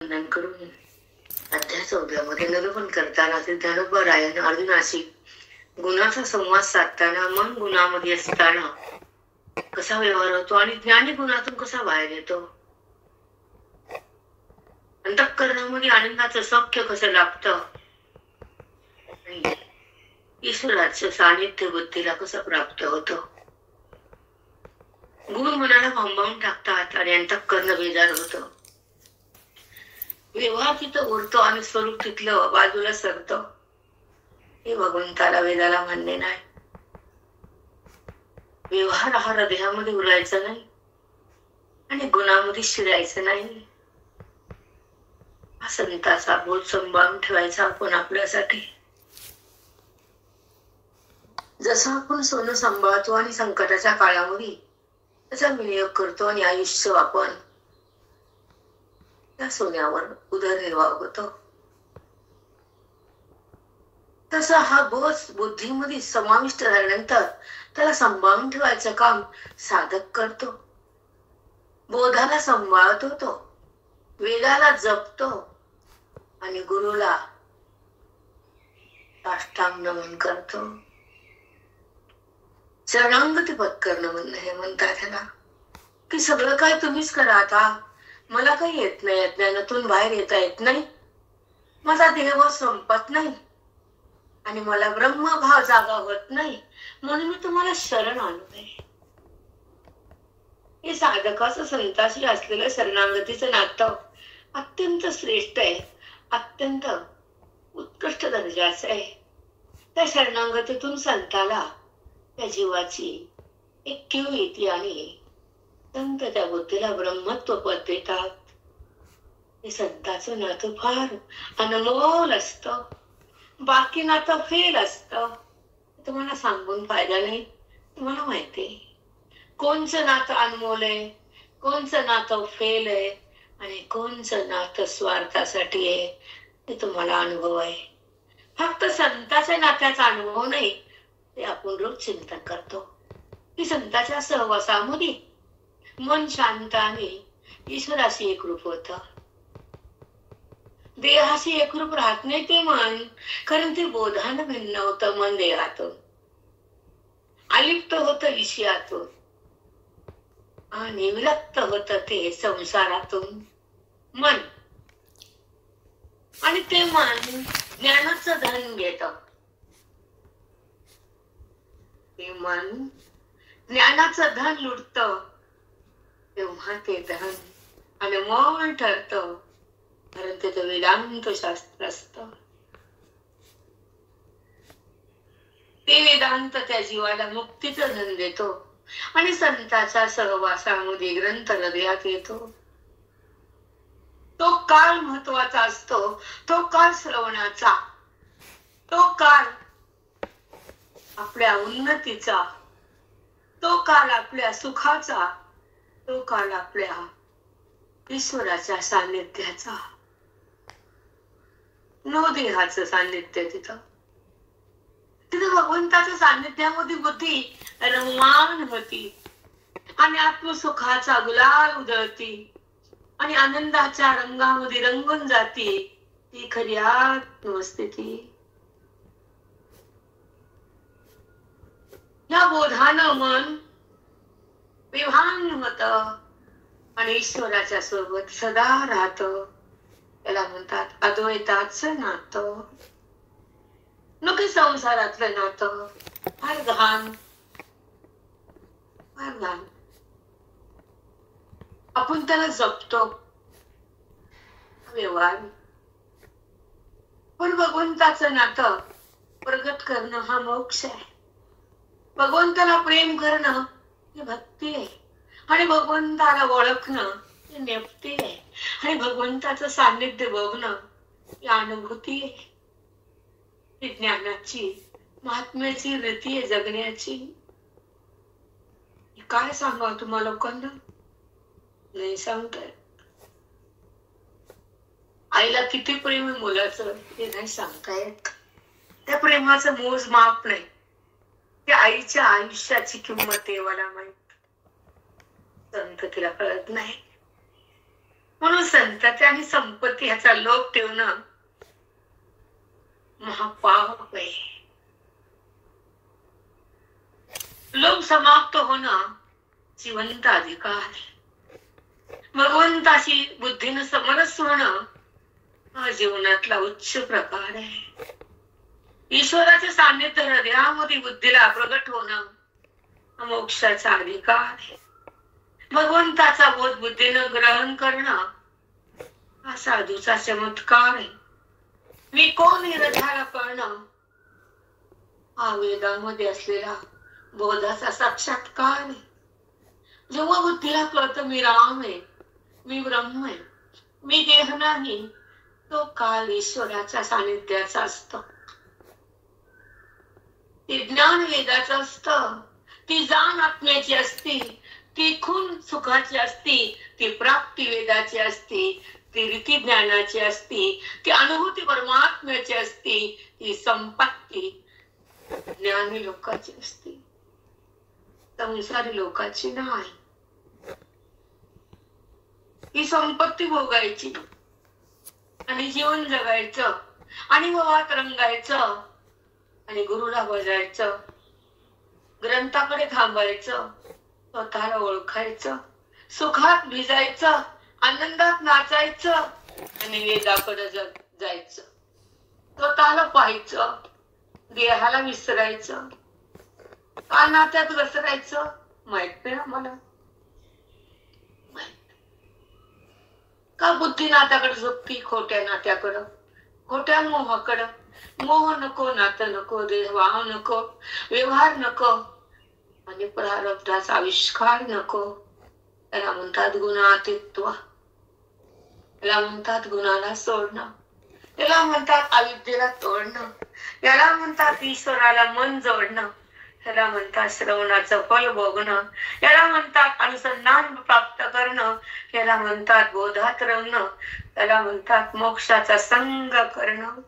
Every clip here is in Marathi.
वर्णन करून अध्याय 14 मध्ये निरूपण करताना सिद्धानुभरायण अर्जुनाशी गुणाचा संवाद साधताना मन गुणामध्ये असताना कसा व्यवहार होतो आणि ज्ञानी गुणातून कसा बाहेर येतो, अंतःकरणामध्ये आनंदाचं सौख्य कसं लाभतं आणि ईश्वराचं सानिध्य बुद्धीला कसं प्राप्त होतं. गुण मनाला भांबावून टाकतात आणि अंतःकरण बेजार होतं. व्यवहार तिथं उरतो आणि स्वरूप तिथलं बाजूला सरतं. हे भगवंताला वेदाला मान्य नाही. व्यवहार हा हृदयामध्ये उरायचा नाही आणि गुणामध्ये शिरायचं नाही. हा संताचा बोध संभाळून ठेवायचा आपण आपल्यासाठी. जसं आपण सोनं सांभाळतो आणि संकटाच्या काळामध्ये त्याचा विनियोग करतो आणि आयुष्य आपण त्या सोन्यावर उदरनिर्वाह होतो, तसा हा बोध बुद्धीमध्ये समाविष्ट झाल्यानंतर त्याला सांभाळून ठेवायचं काम साधक करतो. बोधाला सांभाळतो, तो वेदाला जपतो आणि गुरुला साष्टांग नमन करतो. शरणागती पत्करणं म्हणणं हे म्हणतात ह्याला, की सगळं काय तुम्हीच करा, आता मला काही येत नाही, अज्ञानातून बाहेर येता येत नाही, माझा देह संपत नाही आणि मला ब्रह्मभाव जागा होत नाही, म्हणून मी तुम्हाला शरण आलोय. हे साधकाचं संताशी असलेलं शरणागतीचं नातं अत्यंत श्रेष्ठ आहे, अत्यंत उत्कृष्ट दर्जाचं आहे. त्या शरणागतीतून संताला त्या जीवाची एक कीव येते आणि संत त्या बुद्धीला ब्रह्मत्व पद देतात. हे संताचं नातं फार अनमोल असतं, बाकी नातं फेल असतं. तुम्हाला सांगून फायदा नाही, तुम्हाला माहितीये कोणचं नातं अनमोल आहे, कोणचं नातं फेल आहे आणि कोणचं नातं स्वार्थासाठी आहे. ते तुम्हाला अनुभव आहे. फक्त संताच्या नात्याचा अनुभव नाही, ते आपण रोज चिंतन करतो की संताच्या सहवासामध्ये मन शांत आणि ईश्वराशी एकरूप होत. देहाशी एकरूप राहत नाही ते मन, कारण ते बोधानं भिन्न होतं. मन देहातून अलिप्त होतं विषयातून आणि विरक्त होतं ते संसारातून मन. आणि ते मन ज्ञानाचं धन घेत. ते मन ज्ञानाचं धन लुटत, तेव्हा ते धन अनमोल ठरतं. कारण ते वेदांत शास्त्र असतं. ते वेदांत त्या जीवाला मुक्तीचं धन देतो आणि संताच्या सहवासामध्ये ग्रंथ हृदयात येतो. तो काळ महत्वाचा असतो, तो काळ श्रवणाचा, तो काळ आपल्या उन्नतीचा, तो काळ आपल्या सुखाचा, तो काळ आपल्या ईश्वराच्या सान्निध्याचा. नो देहाचं सान्निध्य तिथं भगवंताच्या सान्निध्यामध्ये बुद्धी रममाण होती आणि आत्मसुखाचा गुलाल उधळती आणि आनंदाच्या रंगामध्ये रंगून जाती. ती खरी आत्मस्थिती. या बोधानं मन विभान होत आणि ईश्वराच्या सोबत सदा राहत. त्याला म्हणतात अद्वैताचं नातं. नको संसारातलं नातं फार घाण, फार घाण. आपण त्याला जपतो व्यवहार, पण भगवंताचं नातं प्रगट करणं हा मोक्ष आहे. भगवंताला प्रेम करणं ही भक्ती आहे आणि भगवंताला ओळखणं ही नेपती आहे आणि भगवंताचं सान्निध्य बघणं ही अनुभूती आहे. ही ज्ञानाची महात्म्याची रीती आहे जगण्याची. काय सांगावं तुम्हाला लोकांना, नाही सांगताय. आईला किती प्रेम आहे मुलाचं हे नाही सांगतायत. त्या प्रेमाचं मोजमाप नाही. त्या आईच्या आयुष्याची किंमत देवाला माहित, संत तिला कळत नाही. म्हणून संतती आणि संपत्ती ह्याचा लोभ ठेवणं महापाप आहे. लोभ समाप्त होणं जिवंत अधिकार आहे. भगवंताशी बुद्धीनं समरस होणं हा जीवनातला उच्च प्रकार आहे. ईश्वराचे सान्निध्य हृदयामध्ये बुद्धीला प्रगट होणं हा मोक्षाचा अधिकार आहे. भगवंताचा बोध बुद्धीनं ग्रहण करणं हा साधूचा चमत्कार आहे. मी कोण हे हृदयाला कळणं हा वेदामध्ये असलेला बोधाचा साक्षात्कार आहे. जेव्हा बुद्धीला कळतं मी राम आहे, मी ब्रह्म आहे, मी देह नाही, तो काळ ईश्वराच्या सानिध्याचा असतो. ते ज्ञान वेदाचं असतं, ती जाण आत्म्याची असती, ती खून सुखाची असती, ती प्राप्ती वेदाची असती, ती रीती ज्ञानाची असती, ती अनुभूती परमात्म्याची असती, ती संपत्ती ज्ञानी लोकांची असती, संसारी लोकांची नाही. ही संपत्ती भोगायची आणि जीवन जगायचं आणि वाहत रंगायचं आणि गुरुला बजायचं, ग्रंथाकडे थांबायचं, स्वतःला ओळखायचं, सुखात भिजायचं, आनंदात नाचायचं आणि वेदाकडे जायचं, स्वतःला पाहायचं, देहाला विसरायचं, का नात्यात घसरायचं माहित नाही आम्हाला. का बुद्धी नात्याकडे झोपती, खोट्या नात्याकडं, खोट्या मोहाकडं. मोह नको, नातं नको, देहभाव नको, व्यवहार नको आणि प्रारब्धाचा आविष्कार नको. याला म्हणतात गुणातीत्व, याला म्हणतात गुणाला सोडणं, याला म्हणतात अविद्येला तोडणं, याला म्हणतात ईश्वराला मन जोडणं, याला म्हणतात श्रवणाचं फल भोगणं, याला म्हणतात अनुसंधान प्राप्त करणं, याला म्हणतात बोधात रमणं, याला म्हणतात मोक्षाचा संग करणं.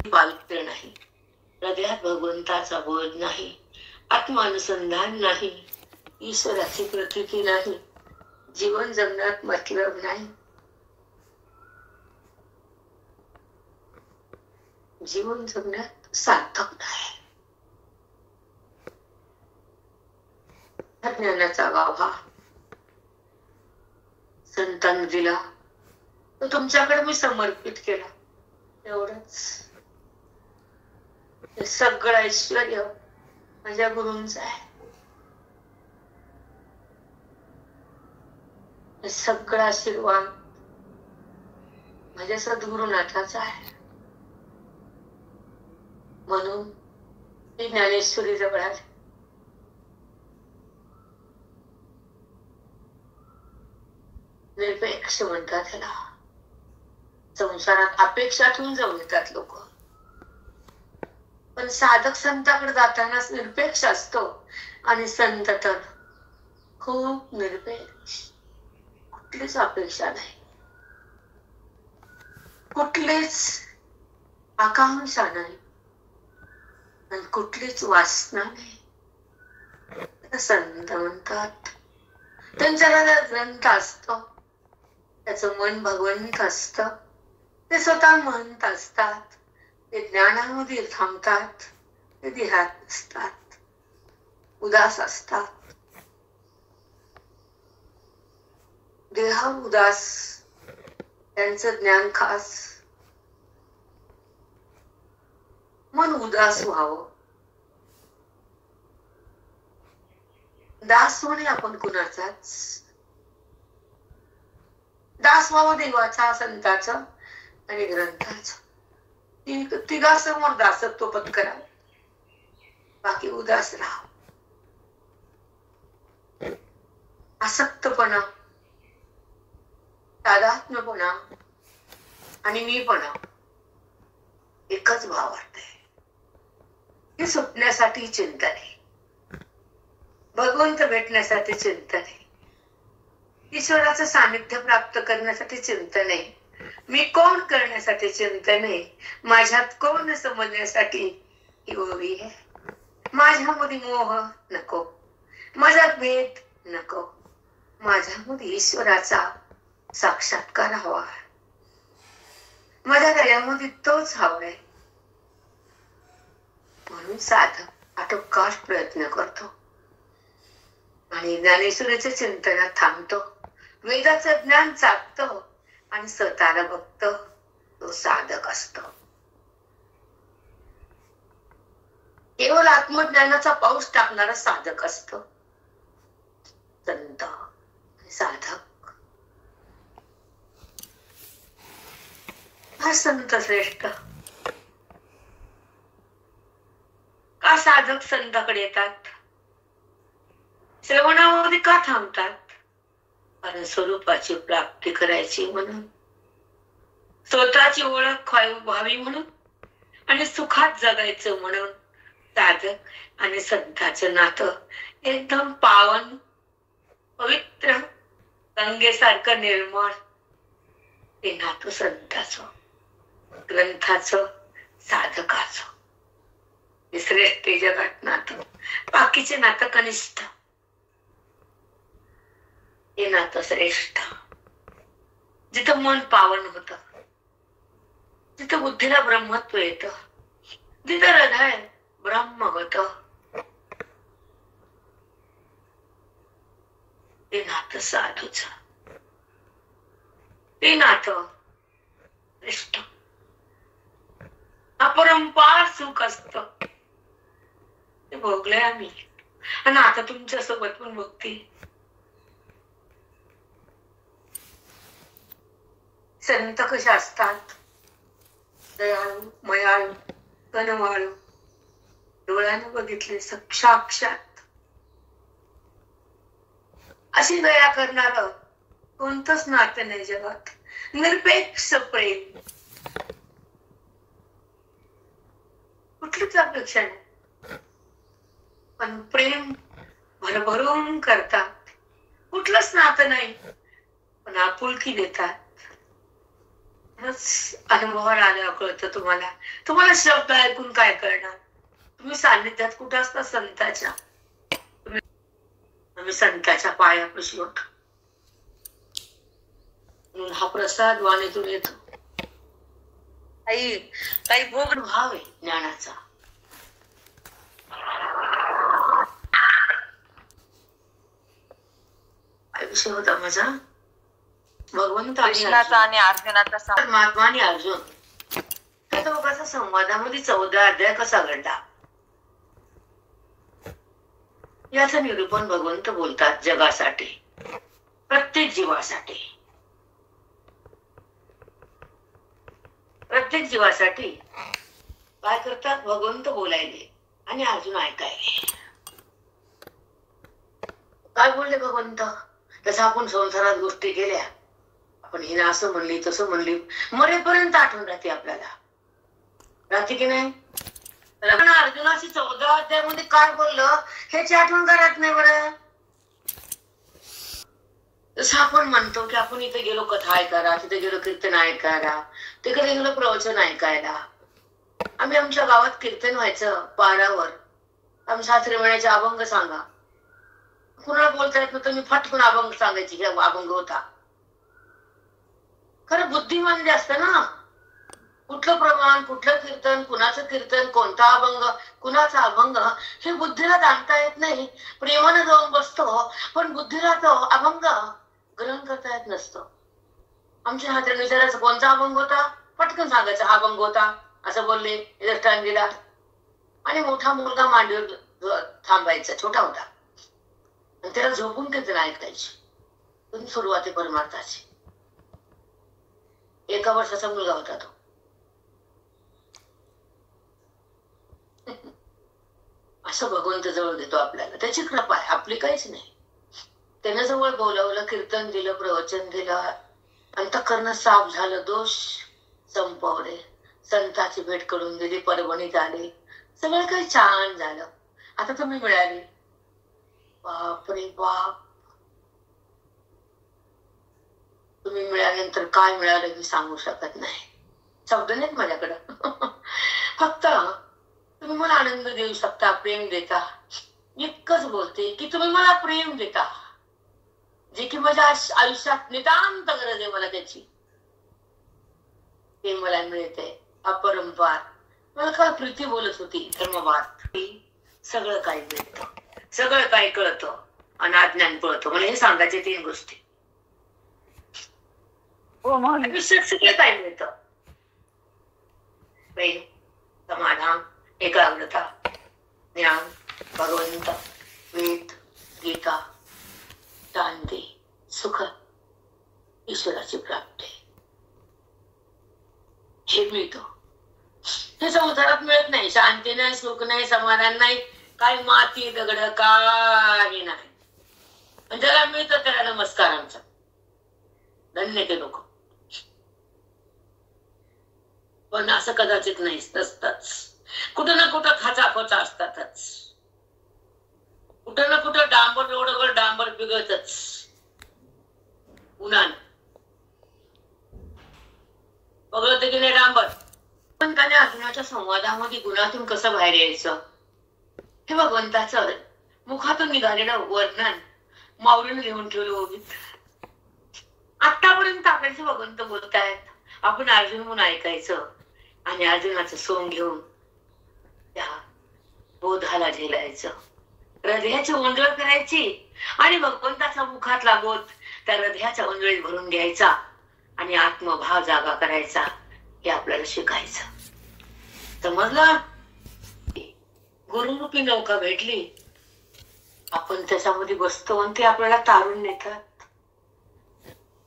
पावित्र्य नाही, हृदयात भगवंताचा बोध नाही, आत्मानुसंधान नाही, ईश्वराची प्रतीती नाही, जीवन जगण्यात मतलब नाही, जीवन जगण्यात सार्थक नाही. ज्ञानाचा गाभा संतांनी दिला तो तुमच्याकडे मी समर्पित केला. एवढंच. हे सगळं ऐश्वर्य माझ्या गुरूंचं आहे. हे सगळं आशीर्वाद माझ्या सद्गुरुनाथाचा आहे. म्हणून मी ज्ञानेश्वरी जवळ आले. निरपेक्ष म्हणतात त्याला. संसारात अपेक्षा ठेवून जाऊन येतात लोक, पण साधक संताकडे जातानाच निरपेक्ष असतो आणि संत तर खूप निरपेक्ष. कुठलीच अपेक्षा नाही, कुठलीच आकांक्षा नाही आणि कुठलीच वासना नाही. संत म्हणतात त्यांच्या हृदयात ग्रंथ असतो, त्याचं मन भगवंत असत, ते स्वतः म्हणत असतात, ते ज्ञानामध्ये थांबतात, ते देहात असतात, उदास असतात. देह उदास, त्यांचं ज्ञान खास. मन उदास व्हावं, दास होणे आपण कुणाचाच. दास व्हावं देवाचा, संताचा आणि ग्रंथाचा. तिघासमोर दासत्व पत्करावं, बाकी उदास राहा. आसक्तपणा, तादात्म्यपणा आणि मीपणा एकच भाव वाटते. हे सुटण्यासाठी चिंतन आहे, भगवंत भेटण्यासाठी चिंतन आहे, ईश्वराचं सानिध्य प्राप्त करण्यासाठी चिंतन आहे, मी कोण करण्यासाठी चिंतन आहे, माझ्यात कोण समजण्यासाठी ही ओवी आहे. माझ्यामध्ये मोह नको, माझ्यात भेद नको, माझ्यामध्ये ईश्वराचा साक्षात्कार हवा, माझ्या हृदयामध्ये तोच हवाय. म्हणून साधक आटोकाट प्रयत्न करतो आणि ज्ञानेश्वरीच्या चिंतनात थांबतो, वेदाचं ज्ञान चाकतो आणि स्वतःला बघतो. तो साधक असतो. केवळ आत्मज्ञानाचा पाऊस टाकणारा साधक असतो. संत साधक हा संत श्रेष्ठ. का साधक संताकडे येतात? श्रवणामध्ये का थांबतात? कारण स्वरूपाची प्राप्ती करायची म्हणून, स्वतःची ओळख व्हावी म्हणून आणि सुखात जगायचं म्हणून. साधक आणि संताचं नातं एकदम पावन, पवित्र, गंगेसारखं निर्मळ. ते नातं संताचं, ग्रंथाचं, साधकाचं. हे श्रेष्ठ जगात नातं. बाकीचे नातं कनिष्ठ, हे नातं श्रेष्ठ. जिथं मन पावन होत, जिथं बुद्धीला ब्रह्मत्व येत, जिथं हृदय ब्रह्म होत, ते नातं साधूच, ते नातं श्रेष्ठ. अपरंपार सुख असत, ते भोगलंय आम्ही आणि आता तुमच्या सोबत पण भोगते. संत कसे असतात? दयाळू, मयाळू, कनवाळू, डोळ्यानं बघितले साक्षात अशी दया करणार कोणतंच नातं नाही जगात. निरपेक्ष प्रेम, कुठलीच अपेक्षा नाही, पण प्रेम भरभरून करतात. कुठलंच नातं नाही, पण आपुलकी देतात. अनुभवाला आल्यावर कळतं तुम्हाला. तुम्हाला शब्द ऐकून काय करणार? तुम्ही सान्निध्यात कुठं असता? संताच्या. आम्ही संताच्या पायापाशी होतो. म्हणून हा प्रसाद वाणीतून येतो. काही भोग भाव आहे ज्ञानाचा. काय विषय होता माझा? भगवंत कृष्णाचा आणि अर्जुनाचा महात्मा आणि अर्जुन त्या दोघांच्या संवादामध्ये 14 अध्याय कसा घडला याचं निरूपण भगवंत बोलतात. जगासाठी, प्रत्येक जीवासाठी, प्रत्येक जीवासाठी काय करतात? भगवंत बोलायले आणि अर्जुन ऐकायले. काय बोलले भगवंत? तसं आपण संसारात गोष्टी केल्या, आपण हिने असं म्हणली तसं म्हणली, मरेपर्यंत आठवण राहते आपल्याला. राहते की नाही? अर्जुनाशी 14 अध्यायामध्ये काय बोललं ह्याची आठवण करत नाही बरं. जसं आपण म्हणतो की आपण इथे गेलो कथा ऐकायला, तिथे गेलो कीर्तन ऐकायला, तिकडे गेलो प्रवचन ऐकायला. आम्ही आमच्या गावात कीर्तन व्हायचं पारावर. आम्ही सासरे म्हणायचे अभंग सांगा. कुणाला बोलता येत नव्हतं, मी फटकून अभंग सांगायची. हे अभंग होता. खरं बुद्धिमान जे असतं ना, कुठलं प्रमाण, कुठलं कीर्तन, कोणता अभंग, कुणाचा अभंग, हे बुद्धीला जाणता येत नाही. प्रेमानं जाऊन बसतो, पण बुद्धीला तो अभंग ग्रहण करता येत नसतो. आमच्या हातात विचारायचं कोणता अभंग होता, पटकन सांगायचा हा अभंग होता, असं बोलले, दृष्टांत दिला. आणि मोठा मुलगा मांडीवर थांबायचा, छोटा होता, आणि त्याला झोपून कीर्तन ऐकायची. सुरुवाती परमार्थाची. 1 वर्षाचा मुलगा होता तो. असं भगवंत जवळ घेतो आपल्याला. त्याची कृपा आहे, आपली काहीच नाही. त्याने जवळ बोलावलं, कीर्तन दिलं, प्रवचन दिलं, अंतःकरण साफ झालं, दोष संपवले, संताची भेट करून दिली, परभणीत आले, सगळं काही छान झालं. आता तुम्ही मिळाली. बापरे बाप, तुम्ही मिळाल्यानंतर काय मिळालं मी सांगू शकत नाही. शब्द नाहीत माझ्याकडं. फक्त तुम्ही मला आनंद देऊ शकता, प्रेम देता, इतकंच बोलते की तुम्ही मला प्रेम देता, जे की माझ्या आयुष्यात नितांत गरज आहे मला त्याची, ते मला मिळते अपरंपार. मला काय प्रीती बोलत होती धर्मवाद, सगळं काही मिळतं, सगळं काही कळतं, अनाज्ञान पळतं. मला हे सांगायचे 3 गोष्टी. आयुष्यात सगळं काही मिळतं, प्रेम, समाधान, एकाग्रता, ज्ञान, भगवंत, वेद, गीता, शांती, सुख, ईश्वराची प्राप्ती, हे मिळतं. हे संसारात मिळत नाही. शांती नाही, सुख नाही, समाधान नाही, काय माती दगड काही नाही. ज्याला मिळतं त्याला नमस्कार आमचा, धन्य ते लोक. पण असं कदाचित नाही, नसतंच. कुठं ना कुठं खाचाखोचा असतातच, कुठं ना कुठं डांबर रोडवर डांबर पिघळतच उन्हान, पगळत की नाही डांबर. पण त्याने अर्जुनाच्या संवादामध्ये गुणातून कसं बाहेर यायचं हे भगवंताचं मुखातून निघालेलं वर्णन माऊलीने लिहून ठेवलं ओवीत. आतापर्यंत आपल्याशी भगवंत बोलतायत, आपण अर्जुन म्हणून ऐकायचं आणि अर्जुनाचं सोंग घेऊन त्या बोधाला झेलायचं, हृदयाची ओंजळ करायची आणि भगवंताचा मुखातला बोध त्या हृदयाच्या ओंजळीत भरून घ्यायचा आणि आत्मभाव जागा करायचा. हे आपल्याला शिकायचं. समजलं? गुरुरूपी नौका भेटली, आपण त्याच्यामध्ये बसतो आणि ते आपल्याला तारून नेतात.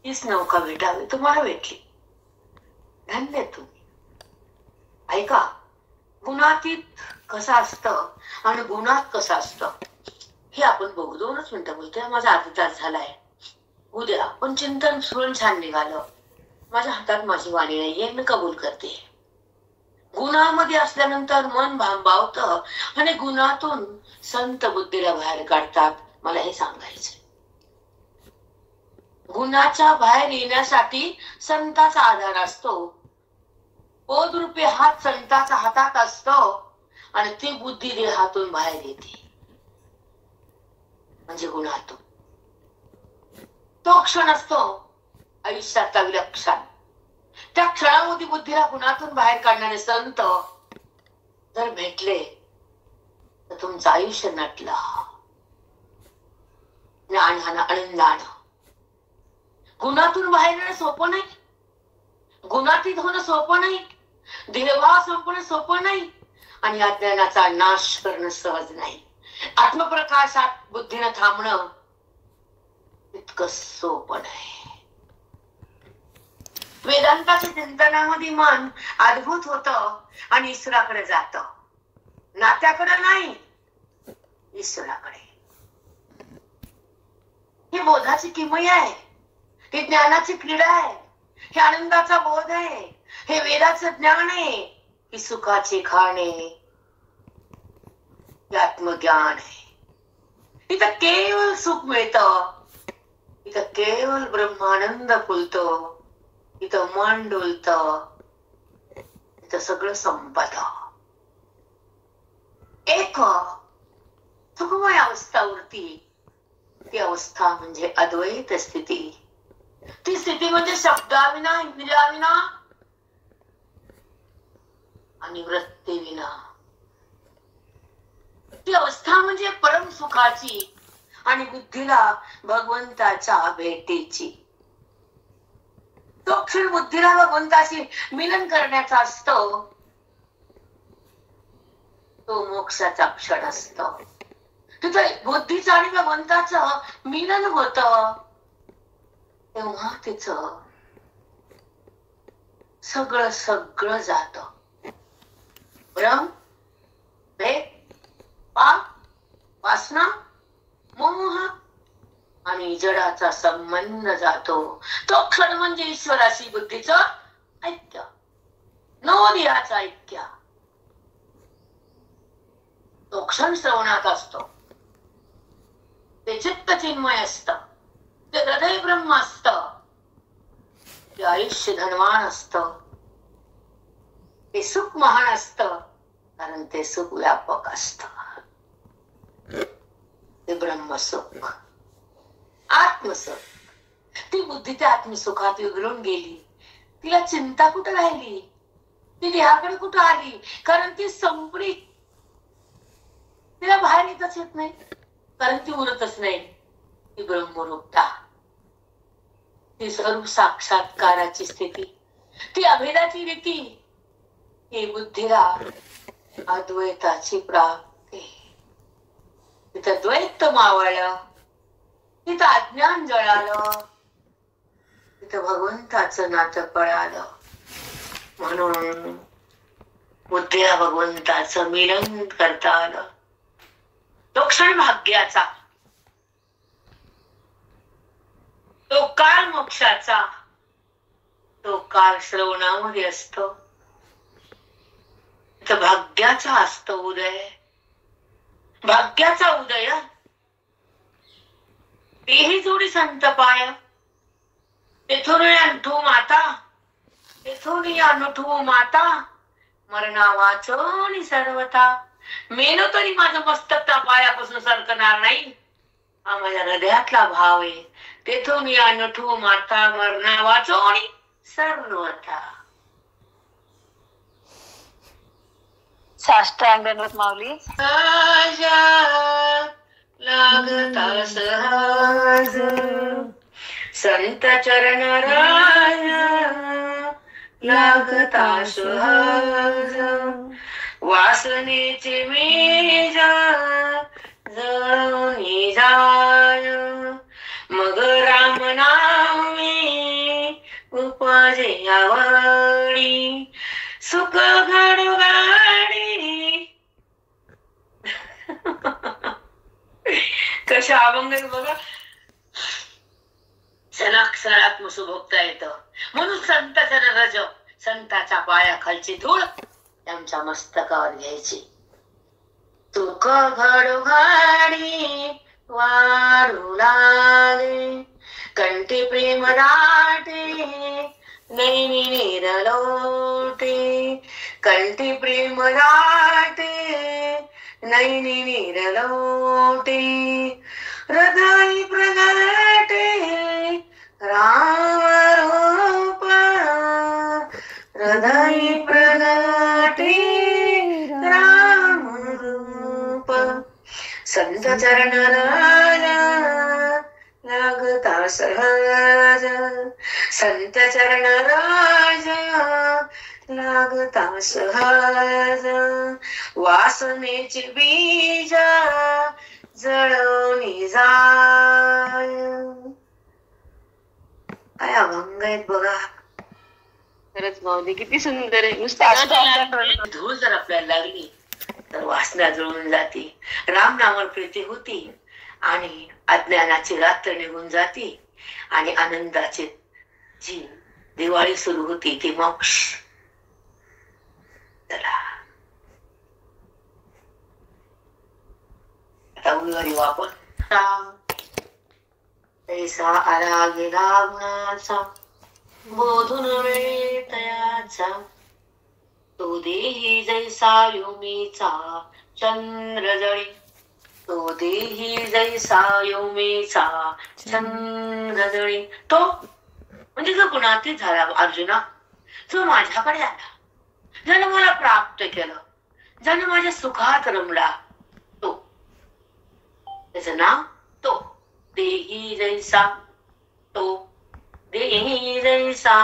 हीच नौका भेटावी, तुम्हाला भेटली, धन्य तुम्ही. ऐका, गुणातीत कसं असतं आणि गुणात कसं असतं हे आपण बघू. 2च मिनिटं बोलतोय, माझा अर्धा तास झालाय. उद्या पण चिंतन सुरण छान निघालं. माझ्या हातात माझी वाणी नाहीये, मी कबूल करते. गुणामध्ये असल्यानंतर मन भांबावतं आणि गुणातून संत बुद्धीला बाहेर काढतात. मला हे सांगायचंय. गुणाच्या बाहेर येण्यासाठी संताचा आधार असतो. बोधरूपी हात संताचा हातात असतो आणि ती बुद्धी देहातून बाहेर येते, म्हणजे गुणातून. तो क्षण असतो आयुष्याचा विलक्षण. त्या क्षणामध्ये बुद्धीला गुणातून बाहेर काढणारे संत जर भेटले तर तुमचं आयुष्य नटलं, ज्ञानानं आनंदानं. गुणातून बाहेर येणं सोपं नाही, गुणातीत होणं सोपं नाही, देहभाव संपणं सोपं नाही आणि अज्ञानाचा नाश करणं सहज नाही. आत्मप्रकाशात बुद्धीनं थांबणं इतकं सोपं नाही. वेदांताच्या चिंतनामध्ये मन अद्भुत होतं आणि ईश्वराकडे जातं, नात्याकडे नाही, ईश्वराकडे. ही बोधाची किमया आहे, ही ज्ञानाची क्रीडा आहे, हे आनंदाचा बोध आहे, हे वेदाचं ज्ञान आहे, ही सुखाची खाण आहे, हे आत्मज्ञान आहे. इथं केवळ सुख मिळतं, इथं केवळ ब्रह्मानंद फुलतो, इथं मन डोलत, इथं सगळं संपत. एक सुखमय अवस्था उरती, ती अवस्था म्हणजे अद्वैत स्थिती. ती स्थिती म्हणजे शब्दाविना, इंद्रियाविना आणि वृत्तीविना. ती अवस्था म्हणजे परम सुखाची आणि बुद्धीला भगवंताच्या भेटीची. तो क्षण बुद्धीला भगवंताशी मिलन करण्याचा असतो, तो मोक्षाचा क्षण असतो. तिथं बुद्धीचं आणि भगवंताचं मिलन होत, तेव्हा तिचं सगळं सगळं जात. भ्रम, भेद, पाप, वासना, मोह आणि जडाचा संबंध जातो. तो क्षण म्हणजे ईश्वराशी बुद्धीचं ऐक्य, नवोदयाचं ऐक्य. तो क्षण श्रवणात असतो, ते चित्त चिन्मय असत, ते हृदय ब्रह्म असत, ते आयुष्य धनवान असत, ते सुख महान असत कारण ते सुख व्यापक असत. ते ब्रह्मसुख, आत्मसुख. ती बुद्धी त्या आत्मसुखात विगळून गेली. तिला चिंता कुठं राहिली, ती देहाकडे कुठं आली, कारण ती संपली. तिला बाहेर येतच येत नाही, कारण ती उरतच नाही. ती ब्रह्मरूपता, ती स्वरूप साक्षात्काराची स्थिती, ती अभेदाची रीती, ही बुद्धीला अद्वैताची प्राप्ती. तिथं द्वैत मावळलं, तिथं अज्ञान जळालं, तिथं भगवंताचं नातं कळालं. म्हणून बुद्धीला भगवंताचं मिलन करता आलं. तो क्षण भाग्याचा, तो काळ मोक्षाचा, तो काळ श्रवणामध्ये असतो. तर भाग्याचा असतो उदय, भाग्याचा उदय. तेही जोडी संत पाय, तेथून अंठू माता, तेथून अनुठू माता, मरणा वाचोनी सर्वता. मेलो तरी माझं मस्तक त्या पायापासून सरकणार नाही, हा माझ्या हृदयातला भाव आहे. तेथून अनुठू माता, मरणा वाचोनी सर्वता. साष्टांग दंडवत माऊली. लागता सहज संत चरण राज, लागता सहज वासनेचे बीज जळून जाय. मग राम नामे उपजे आवडी, सुख घडू गाडी. कशा अभंग बघा. क्षणाक्षणात सुभोगता येतं. म्हणून संताचा रज, संताच्या पायाखालची धूळ त्यांच्या मस्तकावर घ्यायची. सुख घडू घाडी वाढू लागे, कंठी प्रेम दाटे नैनी निरलोटे. कंठी प्रेम दाटे नैनी निरलोटे. हृदय प्रगटे राम रूप, हृदय प्रगटे राम रूप. संत चरण राज लागता सहज, संत चरण राज लागता सहज वासनेचे बीज जळून जाय. काय अभंग आहेत बघा. खरंच माऊली किती सुंदर आहे. नुसतं धूळ जर आपल्याला लागली तर वासना जुळून जाते, राम नामावर प्रीती होती आणि अज्ञानाची रात्र निघून जाते आणि आनंदाची जी दिवाळी सुरू होती ती मोक्ष. चला आता उलगडी वापर. ऐसा आला गेला गुणाचा, बोधून वेळे तयाचा. तो देही जैसा योमीचा चंद्र जळी, तो देही जैसा योमीचा चंद्र जळी. तो म्हणजे जो गुणातीत झाला अर्जुना, जो माझ्याकडे आला, ज्यानं मला प्राप्त केलं, ज्यानं माझ्या सुखात रमला, तो त्याचं नाव तो देही जैसा. तो देही जैसा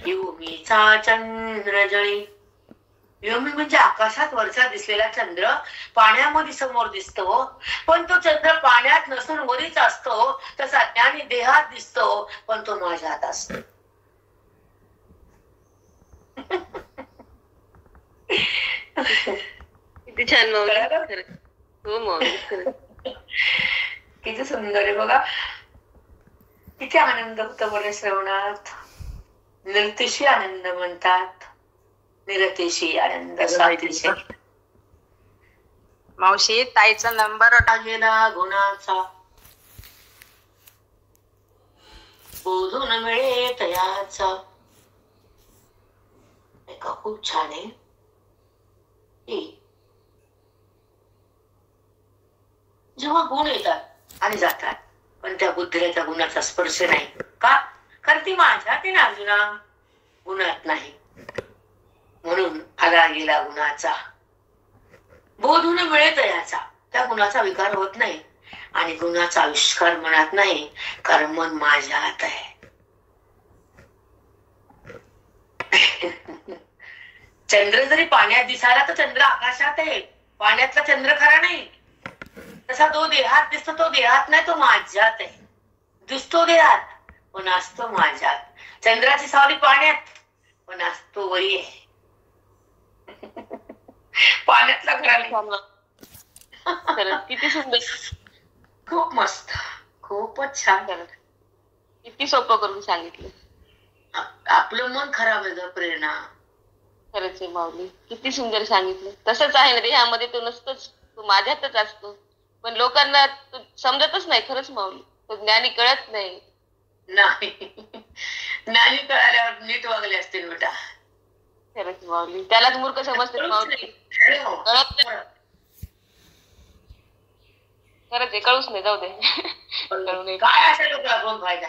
योमीचा चंद्र जळी. योमी म्हणजे आकाशात वरचा दिसलेला चंद्र पाण्यामध्ये समोर दिसतो, पण तो चंद्र पाण्यात नसून वरीच असतो. तसा ज्ञानी देहात दिसतो, पण तो माझ्यात असतो. किती छान माऊली. हो माऊली, किती सुंदर आहे बघा. किती आनंद होतो बरं श्रवणात. नृत्यशी आनंद म्हणतात, निरतेशी आनंद सातिशी. मावशी ताईचा नंबर गेला गुणाचा, बोधून मिळे तयाचा. खूप छान आहे. आणि जातात. पण त्या बुद्धीला त्या गुणाचा स्पर्श नाही. का? कारण ती माझ्यात आहे ना अर्जुना, गुणात नाही. म्हणून आला गेला गुणाचा बोधून मिळत याचा, त्या गुणाचा विकार होत नाही आणि गुणाचा आविष्कार मनात नाही, कारण मन माझ्यात आहे. चंद्र जरी पाण्यात दिसायला तर चंद्र आकाशात आहे, पाण्यातला चंद्र खरा नाही. तसा तो देहात दिसतो, तो देहात नाही, तो माझ्यात आहे. दिसतो देहात पण असतो माझ्यात. चंद्राची सावली पाण्यात पण असतो वरी आहे. पाण्यातला खरा नाही. किती सुंदर, खूप मस्त, खूपच छान. किती सोपं करून सांगितलं. आपलं मन खराब आहे ग प्रेरणा. खरंच आहे माऊली, किती सुंदर सांगितलं. तसंच आहे ना, देहामध्ये तो नसतोच, तो माझ्यातच असतो. पण लोकांना समजतच नाही. खरंच माऊली, तो ज्ञानी कळत नाही. नाही, ज्ञानी कळाल्यावर नीट वागले असतील बेटा. खरंच माऊली, त्यालाच मूर्ख समजते माऊली. कळत नाही. खरंच आहे, कळूच नाही. जाऊ दे. कळू नये. काय अशा लोकांना कोण फायदा?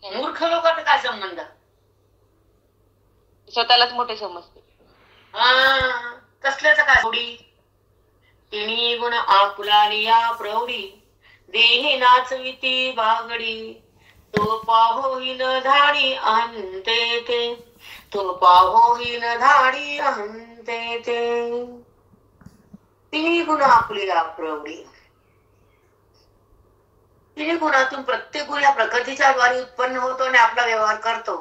मूर्ख लोकांचा काय संबंध? स्वतःलाच मोठे समजते. कसल्याच काय थोडी तिणी गुण आकुलाली या प्रौढी, देही नाचविती बागडी, तो पाहोहीन धाडी अंते ते, तो पाहोहीन धाडी अंते ते. तिन्ही गुण आकुली या प्रौढी. तिन्ही गुणातून प्रत्येक गुण या प्रकृतीच्या द्वारे उत्पन्न होतो आणि आपला व्यवहार करतो.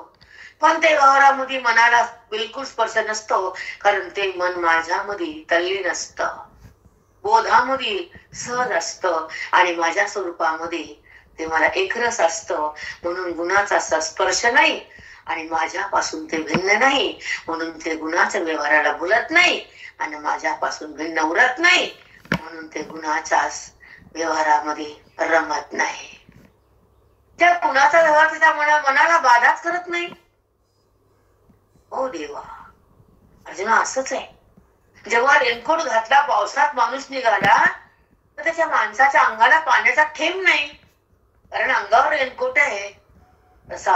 पण ते व्यवहारामध्ये मनाला बिलकुल स्पर्श नसतो, कारण ते मन माझ्यामध्ये तल्लीन असतं, बोधामध्ये सहज असतं आणि माझ्या स्वरूपामध्ये ते मला एकरस असतं. म्हणून गुणाचा स्पर्श नाही आणि माझ्यापासून ते भिन्न नाही, म्हणून ते गुणाच्या व्यवहाराला बोलत नाही आणि माझ्यापासून भिन्न उरत नाही, म्हणून ते गुणाच्या व्यवहारामध्ये रमत नाही. त्या गुणाचा व्यवहार त्याच्या मनाला बाधाच करत नाही. ओ देवा, अर्जुना असंच आहे. जेव्हा रेनकोट घातला, पावसात माणूस निघाला तर त्याच्या माणसाच्या अंगाला पाण्याचा थेंब नाही, कारण अंगावर रेनकोट आहे. तसा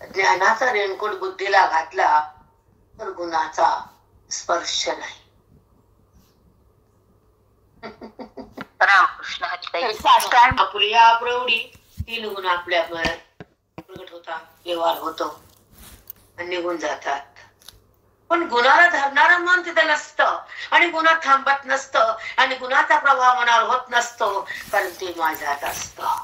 ज्ञानाचा रेनकोट बुद्धीला घातला तर गुणाचा स्पर्श नाही. आपुल्या प्रौढी, तीन गुण आपल्या प्रगट होतात, व्यवहार होतो आणि निघून जातात. पण गुणाला धरणारं मन तिथं नसतं आणि गुणात थांबत नसतं आणि गुणाचा प्रभाव मनावर होत नसतो, कारण ते माझ्यात असतं.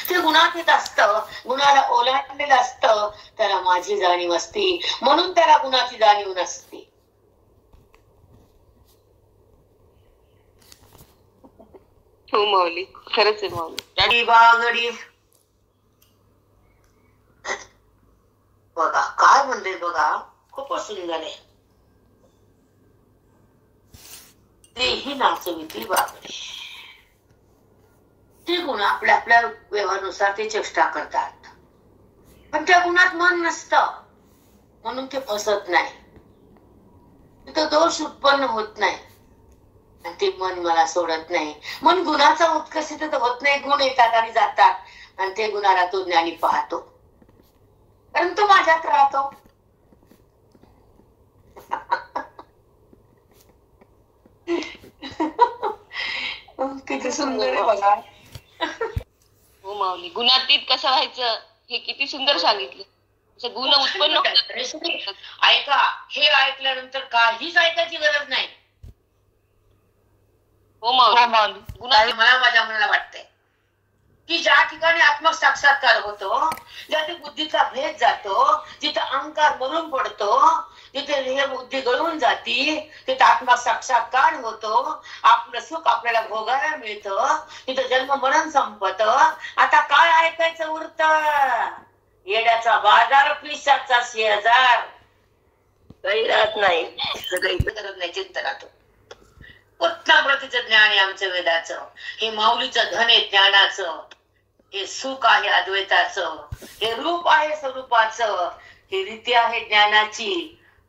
ते गुणात येत असतं, गुणाला ओलांडलेलं असतं, त्याला माझी जाणीव असते, म्हणून त्याला गुणाची जाणीव नसते. हो माऊली, खरंच आहे माऊली. बागडी बघा काय म्हणते, बघा खूपच सुंदर आहे. तेही नाचविती बागडी. ते गुण आपल्या आपल्या व्यवहारानुसार ते चेष्टा करतात, पण त्या गुणात मन नसतं, म्हणून ते फसत नाही. तिथं दोष उत्पन्न होत नाही आणि ते मन मला सोडत नाही. मन गुणाचा उत्कर्ष तिथं होत नाही. गुण येतात आणि जातात आणि ते गुणाला तो ज्ञानी पाहतो, कारण तो माझ्यात राहतो. किती सुंदर आहे बघा. हो माऊली, गुणातीत कसं व्हायचं हे किती सुंदर सांगितलं. गुण उत्पन्न होतात. ऐका, हे ऐकल्यानंतर काहीच ऐकायची गरज नाही. हो माऊली, मला माझ्या मनाला वाटतंय की ज्या ठिकाणी आत्मसाक्षात्कार होतो, ज्या बुद्धीचा भेद जातो, जिथे अहंकार मरून पडतो, जिथे हे बुद्धी गळून जाती, तिथे आत्मसाक्षात्कार होतो, आपलं सुख आपल्याला भोगायला मिळतं, तिथे जन्म मरण संपत. आता काय ऐकायचं उरत? येड्याचा बाजार, पिशाचा शेजार, काही राहत नाही. काही करत नाही चिंतनातून. उत्तमप्रतीचं ज्ञान आहे आमचं वेदाचं. हे माऊलीचं धन आहे ज्ञानाचं. हे सुख आहे अद्वैताचं. हे रूप आहे स्वरूपाचं. ही रीती आहे ज्ञानाची.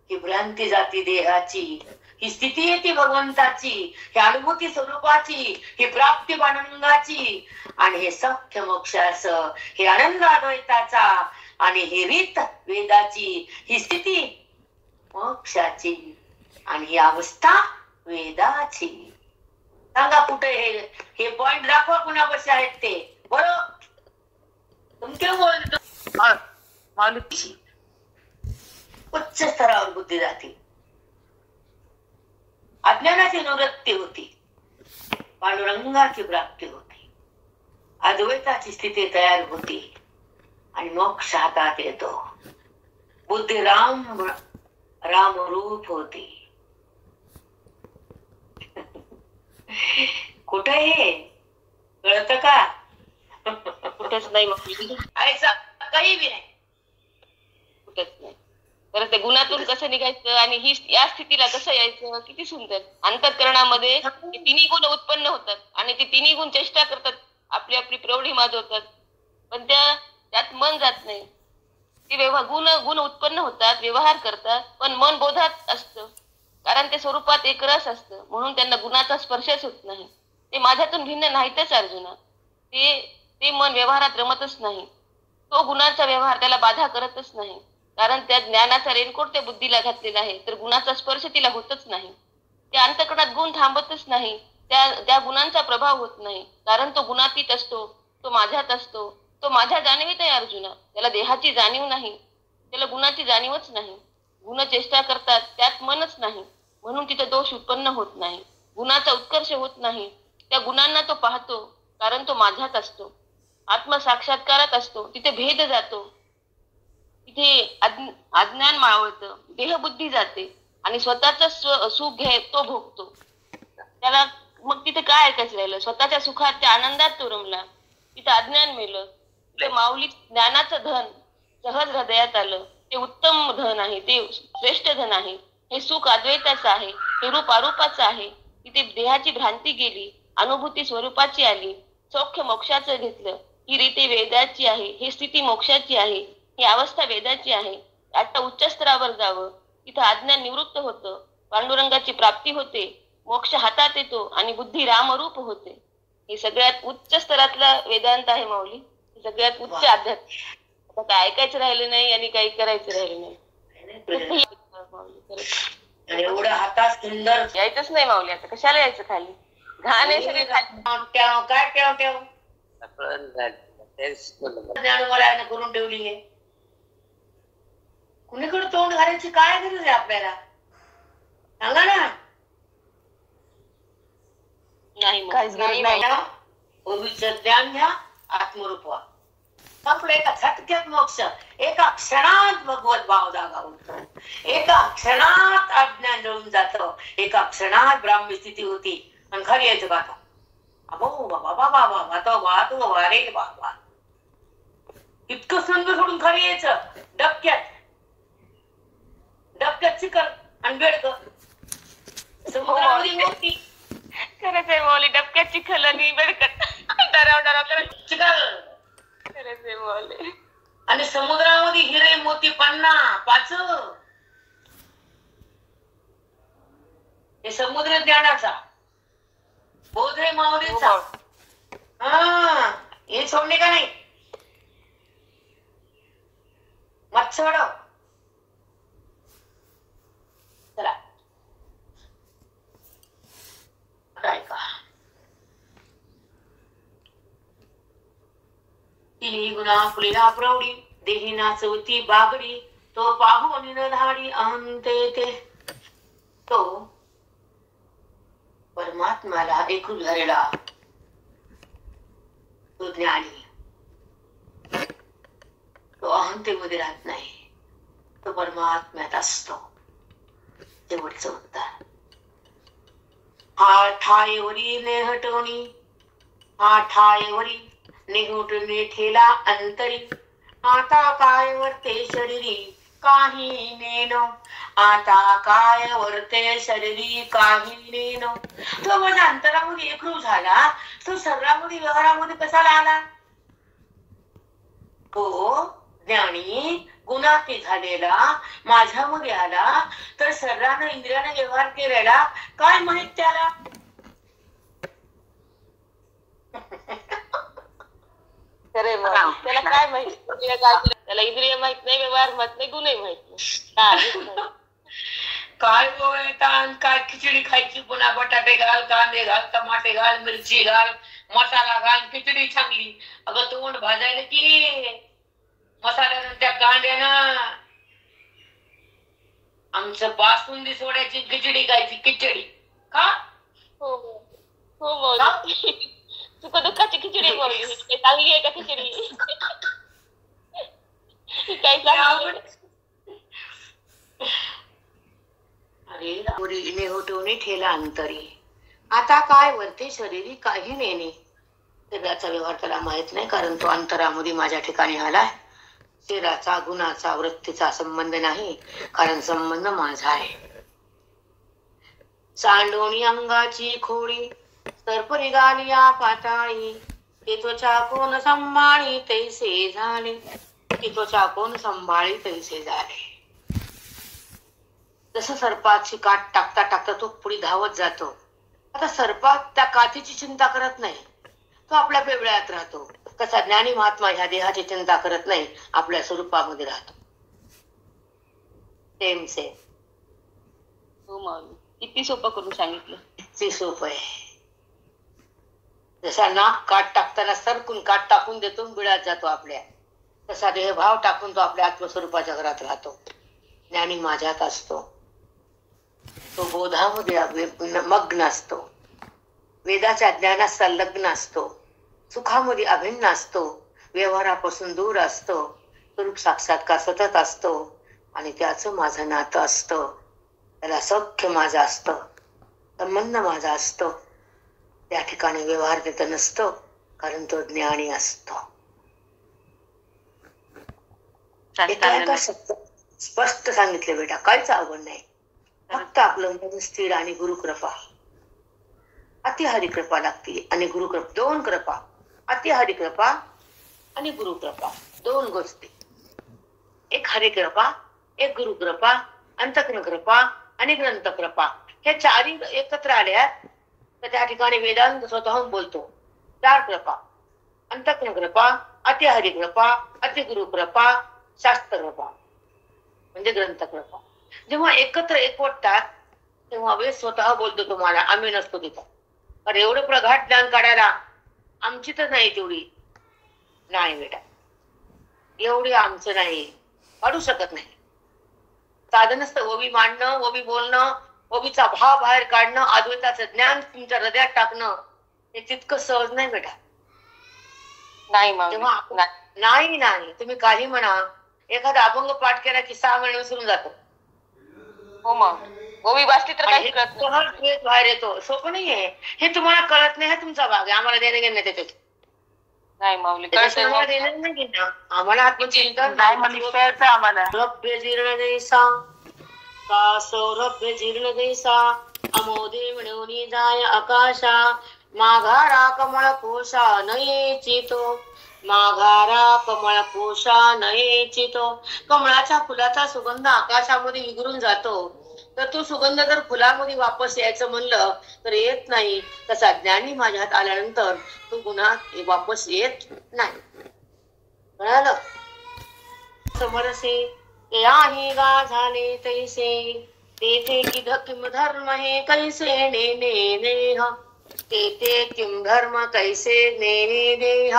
ही भ्रांती जाती देहाची. ही स्थिती आहे ती भगवंताची, ही अनुभूती स्वरूपाची, ही प्राप्ती आनंदाची, आणि हे सख्य मोक्षाचं, हे आनंद अद्वैताचा, आणि ही रीत वेदाची, ही स्थिती मोक्षाची, आणि ही अवस्था वेदाची. सांगा कुठे हे पॉइंट दाखवा कुणापाशी आहेत ते. बरोबर तुमच्या बोलतो उच्च स्तरावर बुद्धी जाते, अज्ञानाची निवृत्ती होती, पांडुरंगाची प्राप्ती होती, अद्वैताची स्थिती तयार होती, आणि मोक्ष हातात येतो. बुद्धी रामरूप होती. कुठे हे कळत का? कुठेच नाही ऐसा काही बी नाही, कुठेच नाही. तर ते गुणातून कसं निघायचं आणि ही या स्थितीला कसं यायचं, किती सुंदर. अंतःकरणामध्ये तिन्ही गुण उत्पन्न होतात आणि ते तिन्ही गुण चेष्टा करतात, आपली आपली प्रौढी माजवतात, पण त्यात मन जात नाही. ते गुण उत्पन्न होतात, व्यवहार करतात, पण मन बोधात असतं, कारण ते स्वरूपात एक रस असतं, म्हणून त्यांना गुणाचा स्पर्शच होत नाही. ते माझ्यातून भिन्न नाहीतच अर्जुना. ते मन व्यवहारात रमतच नाही. तो गुणाचा व्यवहार त्याला बाधा करतच नाही, कारण त्या ज्ञानाचा रेनकोट त्या बुद्धीला घातलेला आहे, तर गुणाचा स्पर्श तिला होतच नाही. त्या अंतःकरणात गुण थांबतच नाही, त्या गुणांचा प्रभाव होत नाही, कारण तो गुणातीत असतो, तो माझ्यात असतो, तो माझ्या जाणीवीत आहे अर्जुना. त्याला देहाची जाणीव नाही, त्याला गुणाची जाणीवच नाही. गुण चेष्टा करतात, त्यात मनच नाही, म्हणून तिथे दोष उत्पन्न होत नाही, गुणाचा उत्कर्ष होत नाही. त्या गुणांना तो पाहतो, कारण तो माझ्यात असतो, आत्मसाक्षात्कारात असतो, तिथे भेद जातो, तिथे अज्ञान मावळतं, देहबुद्धी जाते, आणि स्वतःच सुख घे तो भोगतो. त्याला मग तिथे काय ऐकायचं राहिलं? स्वतःच्या सुखात, त्या आनंदात तो रमला, तिथे अज्ञान मेलं. ते माऊली ज्ञानाचं धन सहज हृदयात आलं, ते उत्तम धन आहे, ते श्रेष्ठ धन आहे. हे सुख अद्वैताचं आहे, हे रूप अरूपाचं आहे. तिथे देहाची भ्रांती गेली, अनुभूती स्वरूपाची आली, सौख्य मोक्षाचं घेतलं. ही रीती वेदाची आहे, ही स्थिती मोक्षाची आहे, ही अवस्था वेदाची आहे. आता उच्च स्तरावर जावं, तिथं अज्ञान निवृत्त होतं, पांडुरंगाची प्राप्ती होते, मोक्ष हातात येतो, आणि बुद्धी रामरूप होते. हे सगळ्यात उच्च स्तरातला वेदांत आहे माऊली, सगळ्यात उच्च अध्यात्म. आता काय ऐकायचं राहिलं नाही आणि काही करायचं राहिलं नाही. एवढं हातात सुंदर यायचंच नाही माऊली. आता कशाला यायचं खाली? घाण आहे सगळे खाली. काय ठेव ज्ञानवराने करून ठेवली आहे. कुणीकडे तोंड घालायची काय गरज आहे आपल्याला? सांगा ना. नाही काहीच गरज नाही. ओवीचं ज्ञान घ्या, आत्मरूप व्हा. संपलं. एका झटक्यात मोक्ष, एका क्षणात भगवत भाव जागा होतो, एका क्षणात अज्ञान जळून जातं, एका क्षणात ब्राह्मी स्थिती होती. आणि खरी यायचं का? अबो बाबा बाबा बाबा तो वाहतो वारे बाबा, इतकं सुंदर सोडून खरी यायचं. डबक्यात चिकल आणि बेडक समुद्रामध्ये मोठी. खरंच आहे मौली, डबक्यात चिखल आणि बेडकत डराव करत चिकल. खरंच आहे मौली. आणि समुद्रामध्ये हिरे मोती पन्ना पाच. हे समुद्र ज्ञानाचा बोध आहे माऊलीचा. हा, हे सोडणे का नाही? मच्छड चला काय का तिन्ही गुणा फुलेला प्रौढी, देही नाचवती बागडी, तो पाहून न धाडी अहंते ते. तो परमात्म्याला एकूण झालेला तो ज्ञानी, तो अहंतेमध्ये राहत नाही, तो परमात्म्यात असतो. शेवटचं उत्तर. हा ठायेवरी नेहटवणी, हा ठायेवरी निघुटणे ठेला अंतरी, आता काय वर्ते शरीरी काही नेनो, आता काय वर्ते शरीरी काही नेनो. तो माझ्या अंतरामध्ये एकरूप झाला, तो शरीरामध्ये व्यवहारामध्ये कसा आला? तो ज्ञानी गुणाती झालेला माझ्यामध्ये आला, तर शरीरानं इंद्रियाने व्यवहार केलेला काय माहित त्याला. खरे मग त्याला काय माहित, त्याला इंद्रिय माहित नाही, व्यवहार माहित नाही, गुणही माहित नाही. काय गोळतान, काय खिचडी खायची, पुन्हा बटाटे घाल, कांदे घाल, टमाटे घाल, मिरची घाल, मसाला घाल, खिचडी चांगली. अगं तोंड भाजायला की मसाल्यानं त्या कांद्यानं आमचं बासुंदी सोडायची, खिचडी खायची. खिचडी का हो हो माऊली, सुख दुःखाची खिचडी माऊली. चांगली आहे का खिचडी? काय चांगली? अरे पुरी होटवणे ठेला अंतरी. आता काय वरते शरीरी काही नेणे. शरीराचा व्यवहार त्याला माहित नाही, कारण तो अंतरामध्ये माझ्या ठिकाणी आलाय. शरीराचा गुणाचा वृत्तीचा संबंध नाही, कारण संबंध माझा आहे. सांडोणी अंगाची खोडी सर्प निघाली या पाताळी. ते त्वचा कोण संभाळी तैसे झाले. ती त्वचा कोण संभाळी तैसे झाले. जसं सर्पाची काठ टाकता टाकता तो पुढे धावत जातो. आता सर्पात त्या काठीची चिंता करत नाही, तो आपल्या पेवळ्यात राहतो. तसा ज्ञानी महात्मा ह्या देहाची चिंता करत नाही, आपल्या स्वरूपामध्ये राहतो. Same same. हो माऊली, किती सोपं करून सांगितलं. किती सोपं आहे. जसा नाक काठ टाकताना सरकून काठ टाकून देतो, बिळात जातो आपल्या, तसा देहभाव टाकून तो आपल्या आत्मस्वरूपाच्या घरात राहतो. ज्ञानी माझ्यात असतो, तो बोधामध्ये मग्न असतो, वेदाच्या ज्ञानात संलग्न असतो, सुखामध्ये अभिन्न असतो, व्यवहारापासून दूर असतो, स्वरूप साक्षात्कार सतत असतो. आणि त्याचं माझं नातं असतं. त्याला सख्य माझं असतं, संबंध माझा असतो. त्या ठिकाणी व्यवहार तिथं नसतो, कारण तो ज्ञानी असतो. स्पष्ट सांगितले बेटा, काहीच अवघड नाही. फक्त आपलं मन स्थिर आणि गुरुकृपा. अति हरिकृपा लागते आणि गुरुकृपा. दोन कृपा, अति हरिकृपा आणि गुरुकृपा, दोन गोष्टी. एक हरिकृपा, एक गुरुकृपा, अंतःकरण कृपा आणि ग्रंथ कृपा. हे चारही एकत्र आल्या तर त्या ठिकाणी वेदांत स्वतःहून बोलतो. चार कृपा: अंतःकरण कृपा, अति हरिकृपा, अति गुरुकृपा, शास्त्र कृपा म्हणजे ग्रंथ कृपा. जेव्हा एकत्र एकवटतात तेव्हा वेद स्वतः बोलतो तुम्हाला, आम्ही नसतो तिथं. कारण एवढं प्रगाढ ज्ञान काढायला आमची तर नाही तेवढी. नाही बेटा, एवढी आमचं नाही, काढू शकत नाही. साधन असतं ओवी मांडणं, ओवी बोलणं, ओवीचा भाव बाहेर काढणं, अद्वैताचं ज्ञान तुमच्या हृदयात टाकणं. हे तितकं सहज नाही बेटा. नाही नाही नाही, तुम्ही काही म्हणा, एखादा अभंग पाठ केला की 6 महिने विसरून जातो. हो मग ओवी वाचली तर काही कळत नाही, बाहेर येतो. सोपं नाहीये हे. तुम्हाला कळत नाही, हा तुमचा भाग आहे. आम्हाला देणं घेणं त्याच्यात नाही माऊली, देणं नाही घेणं. आम्हाला आत्मचिंतन आम्हाला रभ्य जीर्ण जैसा का सौरभ्य जीर्ण जैसा अमोदे म्हणून जाय आकाशा. माघारा कमळ कोशा नये चितो, माघारा कमळ कोशा नये चितो. कमळाच्या फुलाचा सुगंध आकाशामध्ये विघरून जातो, तर तो सुगंध जर फुलामध्ये वापस यायचं म्हणलं तर येत नाही. तसा ज्ञानी माझ्यात आल्यानंतर तो गुन्हा वापस येत नाही. कळालं? समरसे याही गा झाले तैसे, तेथे किध किम धर्म हे कैसे नेने नेह. तेथे किम धर्म कैसे नेने देह.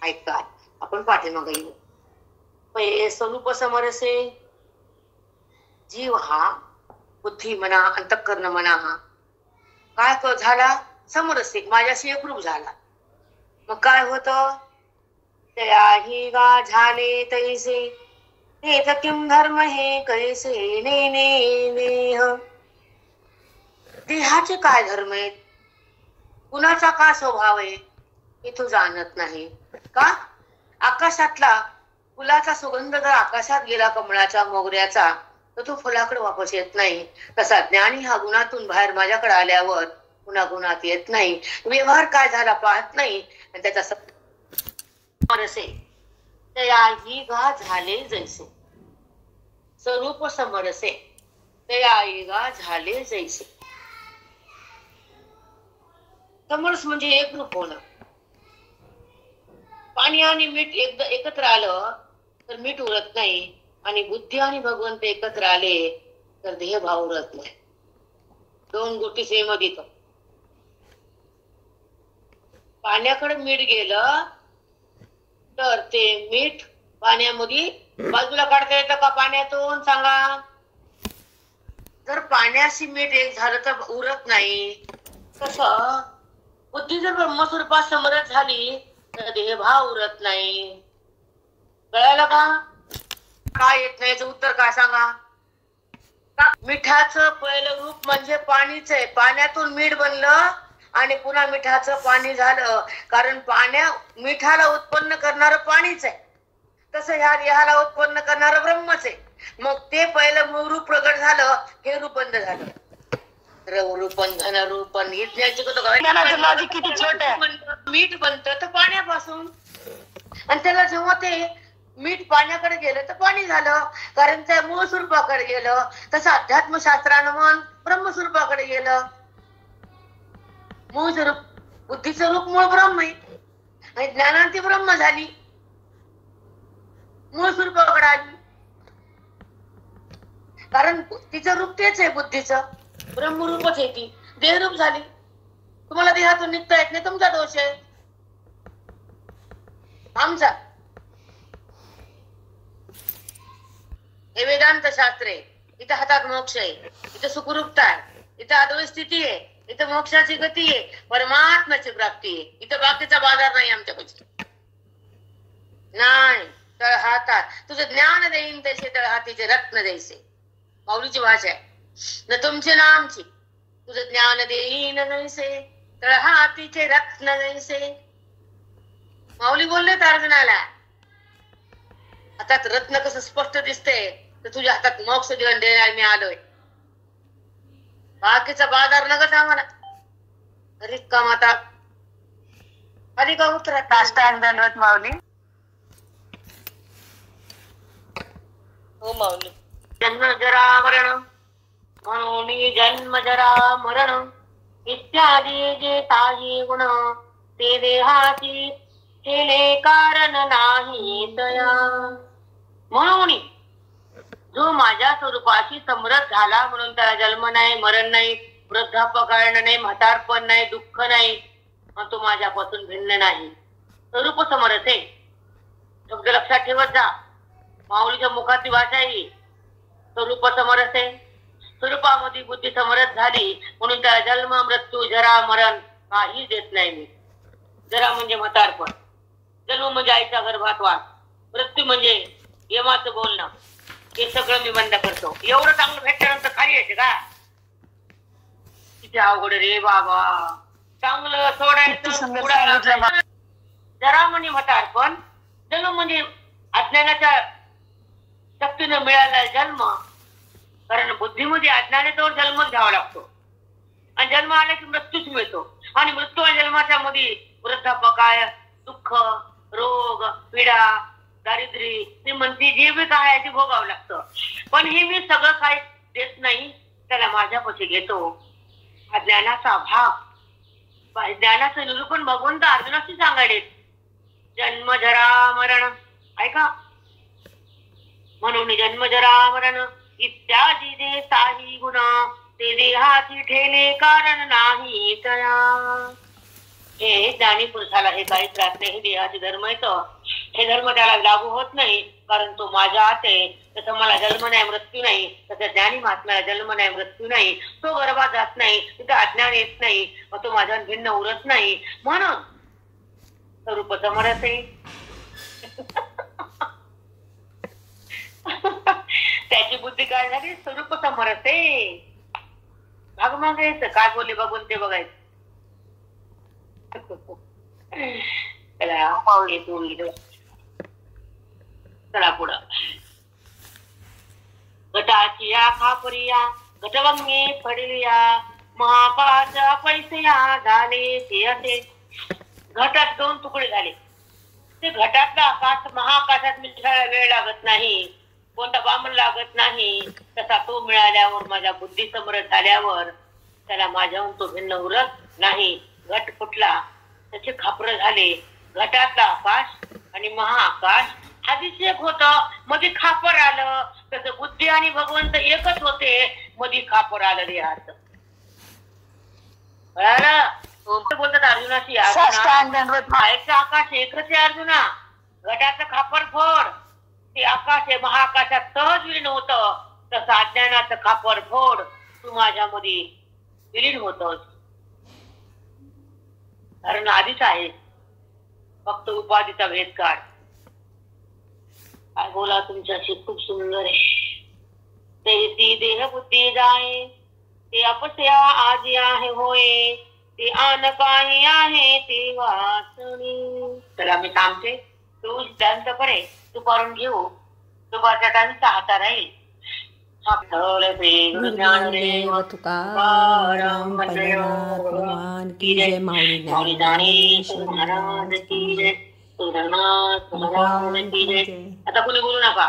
ऐका, आपण पाठीमागे येऊ. स्वरूप समरसे, जीव हा बुद्धी म्हणा, अंतःकरण म्हणा, हा काय झाला? समरसे, माझ्याशी एकरूप झाला. मग काय होत? त्याही गा झाले तैसे, तेथ किम धर्म हे कैसे नेने नेह. देहाचे काय धर्म आहेत, कुणाचा का स्वभाव आहे हे तू जाणत नाही का? आकाशातला फुलाचा सुगंध जर आकाशात गेला कमळाच्या मोगऱ्याचा, तर तो फुलाकडे वापस येत नाही. तसा ज्ञानी हा गुणातून बाहेर माझ्याकडे आल्यावर पुन्हा गुणात येत नाही. व्यवहार काय झाला पाहत नाही, आणि त्याचा समरसे तयाही गा झाले जैसे. स्वरूप समरसे तयाही गा झाले जैसे. समरस म्हणजे एक रूप होणं. पाणी आणि मीठ एकदा एकत्र आलं तर मीठ उरत नाही, आणि बुद्धी आणि भगवंत एकत्र आले तर देह भाव उरत नाही. दोन गोष्टी सेम येतो. पाण्याकडे मीठ गेलं तर ते मीठ पाण्यामध्ये बाजूला काढता येतं का पाण्यातून, सांगा. जर पाण्याशी मीठ एक झालं तर उरत नाही. तसं बुद्धी जर ब्रह्मस्वरूपात समरस झाली तर देहभाव उरत नाही. कळालं का? काय येत नाही याचं उत्तर काय सांगा. मिठाचं पहिलं रूप म्हणजे पाणीच आहे. पाण्यातून मीठ बनलं आणि पुन्हा मिठाचं पाणी झालं, कारण मिठाला उत्पन्न करणारं पाणीच आहे. तसं ह्या देहाला उत्पन्न करणारं ब्रह्मच आहे. मग ते पहिलं मूळ रूप प्रगट झालं, हे रूप बंद झालं. रूपन धन रूपन किती छोट मीठ बनतं तर पाण्यापासून, आणि त्याला जेव्हा ते मीठ पाण्याकडे गेलं तर पाणी झालं, कारण त्या मूळ स्वरूपाकडे गेलं. तसं अध्यात्मशास्त्रानं मन ब्रह्मस्वरूपाकडे गेलं. मूळ स्वरूप बुद्धीचं रूप मूळ ब्रह्म आहे, आणि ज्ञानांती ब्रह्म झाली, मूळ स्वरूपाकडे आली. कारण तिचं रूप तेच आहे. बुद्धीचं ब्रह्मरूपच आहे. ती देहरूप झाली. तुम्हाला देहातून निघता येत नाही, तुमचा दोष आहे, आमचा. हे वेदांत शास्त्र आहे. इथं हातात मोक्ष आहे, इथं सुखरूपता आहे, इथं अद्वैत स्थिती आहे, इथं मोक्षाची गती आहे, परमात्म्याची प्राप्ती आहे. इथं बाकीचा बाजार नाही आमच्यापाशी. नाही, तळ हातात तुझं ज्ञान देईन तसे तळ हातीचे रत्न द्यायचे. माऊलीची भाषा आहे न तुमची ना आमची. तुझं ज्ञान देईन जैसे तळ हातीचे रत्न जैसे. माऊली बोलले अर्जुनाला, हातात रत्न कसं स्पष्ट दिसतंय, तर तुझ्या हातात मोक्ष देऊन देणार मी आलोय. बाकीचा बाजार नगच आम्हाला. रिक्काम आता खाली का उतरा. दंडवत माऊली. हो माऊली. जन्म जरा मरण म्हणून जन्म जरा मरण इत्यादी जे ताही गुण ते देहाची केले कारण नाही दया. म्हणून जो माझ्या स्वरूपाशी समरस झाला म्हणून त्याला जन्म नाही, मरण नाही, वृद्धापकाळ नाही, म्हातारपण नाही, दुःख नाही, तो माझ्यापासून भिन्न नाही. स्वरूप समरस आहे. शब्द लक्षात ठेवत जा. माऊलीच्या मुखातली भाषा ही स्वरूप समरस आहे. स्वरूपामध्ये बुद्धी समरस झाली म्हणून त्याला जन्म मृत्यू जरा मरण काही देत नाही मी. जरा म्हणजे म्हातारपण, जन्म म्हणजे आईच्या गर्भात वास, मृत्यू म्हणजे यमाचं बोलणं, हे सगळं मी बंद करतो. एवढं चांगलं भेटल्यानंतर खाली यायचे का? किती अवघड रे बाबा. चांगलं सोडायचं. जरा म्हणजे म्हातारपण, जन्म म्हणजे अज्ञानाच्या शक्तीनं मिळाला जन्म. कारण बुद्धीमध्ये अज्ञाने तो जन्मच घ्यावा लागतो, आणि जन्म आला की मृत्यूच मिळतो. आणि मृत्यू आणि जन्माच्या मध्ये वृद्धापकाळ, दुःख, रोग, पीडा, दारिद्र्य, ते म्हणते जे बी काय आहे ते भोगावं लागतं. पण हे मी सगळं काही देत नाही, त्याला माझ्यापाशी घेतो. अज्ञानाचा भाग, ज्ञानाचं निरूपण भगवंत अर्जुनाशी सांगायले. जन्म जरा मरण, ऐका. म्हणून जन्म जरा मरण इत्यादी जे साही गुण ते देहाची ठेले कारण नाही तया. हे ज्ञानी पुरुषाला हे काही त्रास नाही. हे देहाचे धर्म येतं. हे धर्म त्याला लागू होत नाही, कारण तो माझ्या आत आहे. तसं मला जन्म नाही, मृत्यू नाही. तसं ज्ञानी महात्म्याला जन्म नाही, मृत्यू नाही. तो गर्भात जात नाही, तिथं अज्ञान येत नाही, मग तो माझ्या भिन्न उरत नाही. म्हणून स्वरूप समरस आहे. त्याची बुद्धी काय झाली? स्वरूप समरस आहे. भाग मागायचं काय बोलले बघून ते बघायचं. चला पुढं. घटाची या खापरिया घटवंगे पडलिया महाकाळाच्या पैसया झाले ते असे. घटात दोन तुकडे झाले. ते घटातला आकाश आकाश महाआकाशात मिसळायला वेळ लागत नाही, कोणता बामण लागत नाही, तसा तो मिळाल्यावर माझ्या बुद्धी समोर झाल्यावर त्याला माझ्याहून तो भिन्न उरत नाही. घट फुटला, त्याचे खापर झाले. घटातला आकाश आणि महाआकाश आधीच एक होत, मध्ये खापर आलं. त्याचं बुद्धी आणि भगवंत एकच होते, मध्ये खापर आलं देहात. कळालं? बोलतात अर्जुनाशी, बाहेरचं आकाश एकच आहे अर्जुना, घटाचं खापर फोड. ते आकाश आहे महाआकाशात सहज विलीन होत, तसं अज्ञानाचं खापर फोड, तू माझ्यामध्ये विलीन होतोस. कारण आधीच आहे, फक्त उपाधीचा भेद काढ. काय बोला तुमच्याशी, खूप सुंदर आहे. ते देह बुद्धी जाय, ते अपस्या आजी आहे होय, ते आन काही आहे ते वाचणी. चला मी थांबते, तू सिद्धांत करे, तू करून घेऊ. दुपारच्या टाइमचा हाता राहील. ज्ञानदेव तुकाराम पंढरीनाथ भगवान की जय. माऊली ज्ञानेश्वर महाराज की जय. आता कोणी बोलू नका.